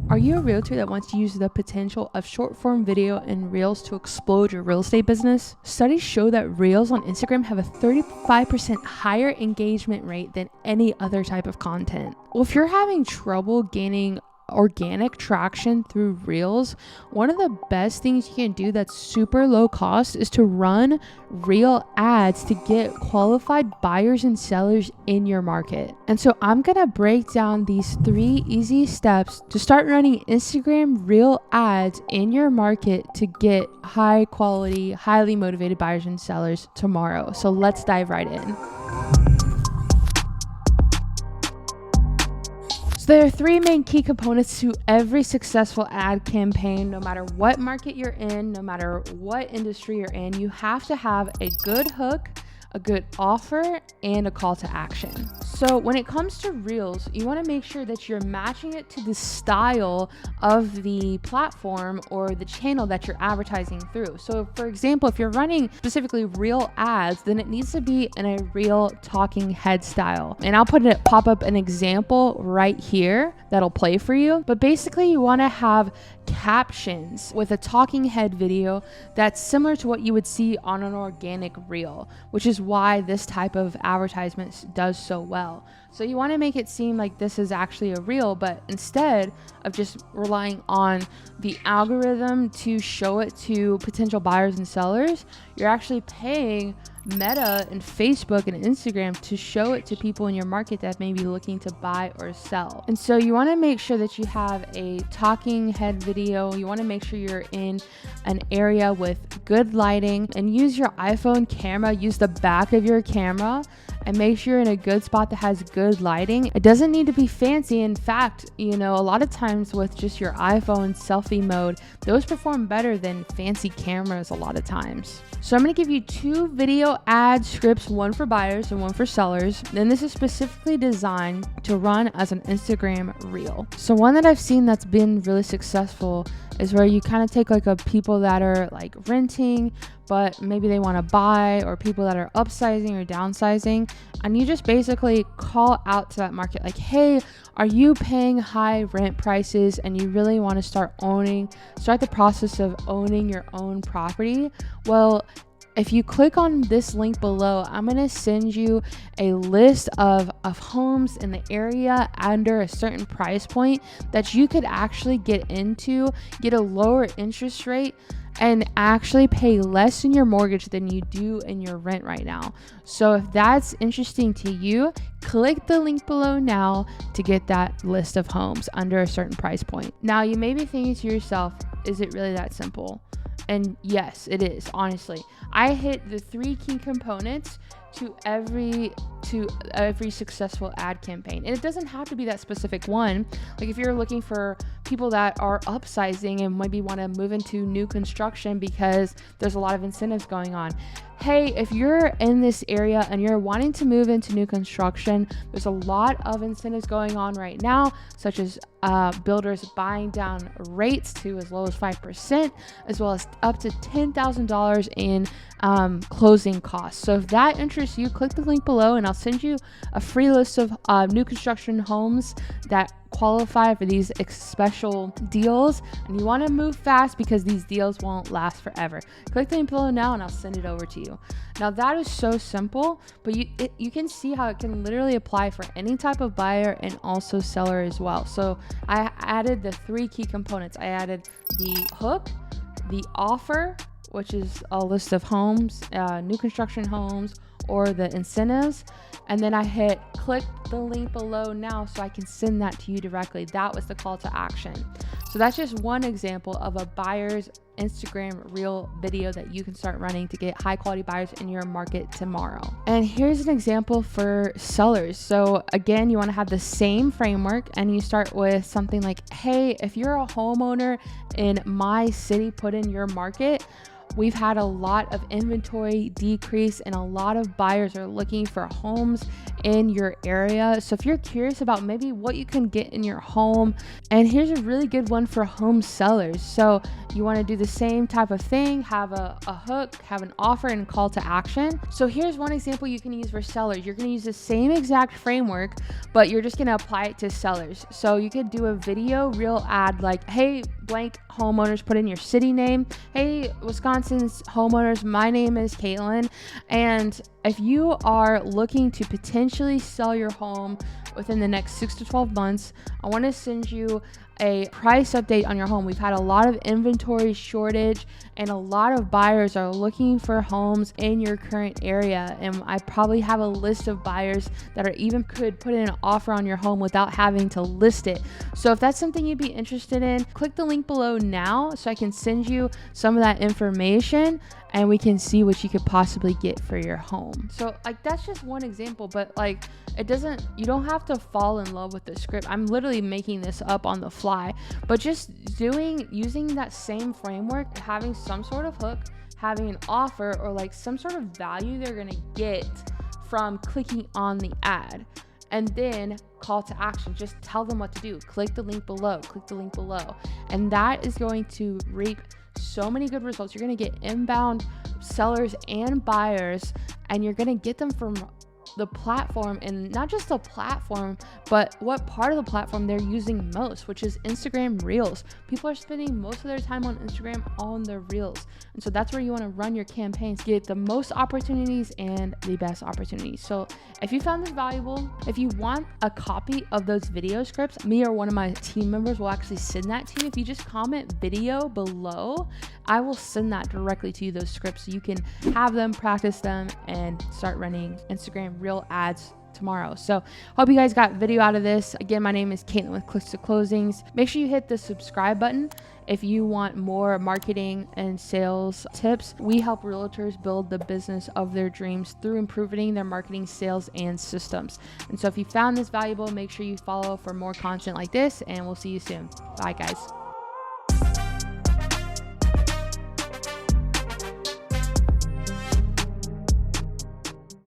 Are you a realtor that wants to use the potential of short form video and reels to explode your real estate business? Studies show that reels on Instagram have a 35% higher engagement rate than any other type of content. Well, if you're having trouble gaining organic traction through reels, one of the best things you can do that's super low cost is to run reel ads to get qualified buyers and sellers in your market. And so I'm gonna break down these 3 easy steps to start running Instagram reel ads in your market to get high quality, highly motivated buyers and sellers tomorrow. So let's dive right in. There are 3 main key components to every successful ad campaign. No matter what market you're in, no matter what industry you're in, you have to have a good hook, a good offer, and a call to action. So when it comes to reels, you want to make sure that you're matching it to the style of the platform or the channel that you're advertising through. So for example, if you're running specifically reel ads, then it needs to be in a real talking head style. And I'll pop up an example right here that'll play for you. But basically you want to have captions with a talking head video that's similar to what you would see on an organic reel, which is why this type of advertisement does so well. So you want to make it seem like this is actually a reel, but instead of just relying on the algorithm to show it to potential buyers and sellers, you're actually paying Meta and Facebook and Instagram to show it to people in your market that may be looking to buy or sell. And so you want to make sure that you have a talking head video. You want to make sure you're in an area with good lighting, and use your iPhone camera. Use the back of your camera and make sure you're in a good spot that has good lighting. It doesn't need to be fancy. In fact, a lot of times with just your iPhone selfie mode, those perform better than fancy cameras a lot of times. So I'm going to give you 2 video ad scripts, one for buyers and one for sellers. And this is specifically designed to run as an Instagram reel. So one that I've seen that's been really successful is where you kind of take like a people that are like renting, but maybe they want to buy, or people that are upsizing or downsizing. And you just basically call out to that market like, hey, are you paying high rent prices and you really want to start the process of owning your own property? Well, if you click on this link below, I'm going to send you a list of homes in the area under a certain price point that you could actually get a lower interest rate, and actually pay less in your mortgage than you do in your rent right now. So if that's interesting to you, click the link below now to get that list of homes under a certain price point. Now you may be thinking to yourself, is it really that simple? And yes, it is. Honestly, I hit the 3 key components to every successful ad campaign. And it doesn't have to be that specific one. Like if you're looking for people that are upsizing and maybe want to move into new construction because there's a lot of incentives going on. Hey, if you're in this area and you're wanting to move into new construction, there's a lot of incentives going on right now, such as builders buying down rates to as low as 5%, as well as up to $10,000 in closing costs. So if that interests you, click the link below and I'll send you a free list of new construction homes that qualify for these special deals. And you want to move fast because these deals won't last forever. Click the link below now and I'll send it over to you. Now that is so simple, but you can see how it can literally apply for any type of buyer and also seller as well. So I added the 3 key components. I added the hook, the offer, which is a list of homes, new construction homes, or the incentives. And then I hit click the link below now so I can send that to you directly. That was the call to action. So that's just one example of a buyer's Instagram reel video that you can start running to get high quality buyers in your market tomorrow. And here's an example for sellers. So again, you want to have the same framework and you start with something like, hey, if you're a homeowner in my city, put in your market, we've had a lot of inventory decrease and a lot of buyers are looking for homes in your area. So if you're curious about maybe what you can get in your home, and here's a really good one for home sellers. So you want to do the same type of thing, have a hook, have an offer and call to action. So here's one example you can use for sellers. You're going to use the same exact framework, but you're just going to apply it to sellers. So you could do a video reel ad like, hey, blank homeowners, put in your city name. Hey, Wisconsin's homeowners, my name is Caitlin. And if you are looking to potentially sell your home within the next 6 to 12 months, I want to send you a price update on your home. We've had a lot of inventory shortage and a lot of buyers are looking for homes in your current area. And I probably have a list of buyers that are even could put in an offer on your home without having to list it. So if that's something you'd be interested in, click the link below now so I can send you some of that information and we can see what you could possibly get for your home. So like that's just one example, but like you don't have to fall in love with the script. I'm literally making this up on the fly, but just using that same framework, having some sort of hook, having an offer or like some sort of value they're gonna get from clicking on the ad. And then call to action, just tell them what to do. Click the link below, And that is going to reap so many good results. You're going to get inbound sellers and buyers, and you're going to get them from the platform, and not just the platform, but what part of the platform they're using most, which is Instagram Reels. People are spending most of their time on Instagram on the Reels. And so that's where you want to run your campaigns, get the most opportunities and the best opportunities. So if you found this valuable, if you want a copy of those video scripts, me or one of my team members will actually send that to you. If you just comment video below, I will send that directly to you, those scripts, so you can have them, practice them, and start running Instagram Reel ads tomorrow. So hope you guys got video out of this. Again, my name is Caitlin with Clicks to Closings. Make sure you hit the subscribe button if you want more marketing and sales tips. We help realtors build the business of their dreams through improving their marketing, sales, and systems. And so if you found this valuable, make sure you follow for more content like this, and we'll see you soon. Bye, guys.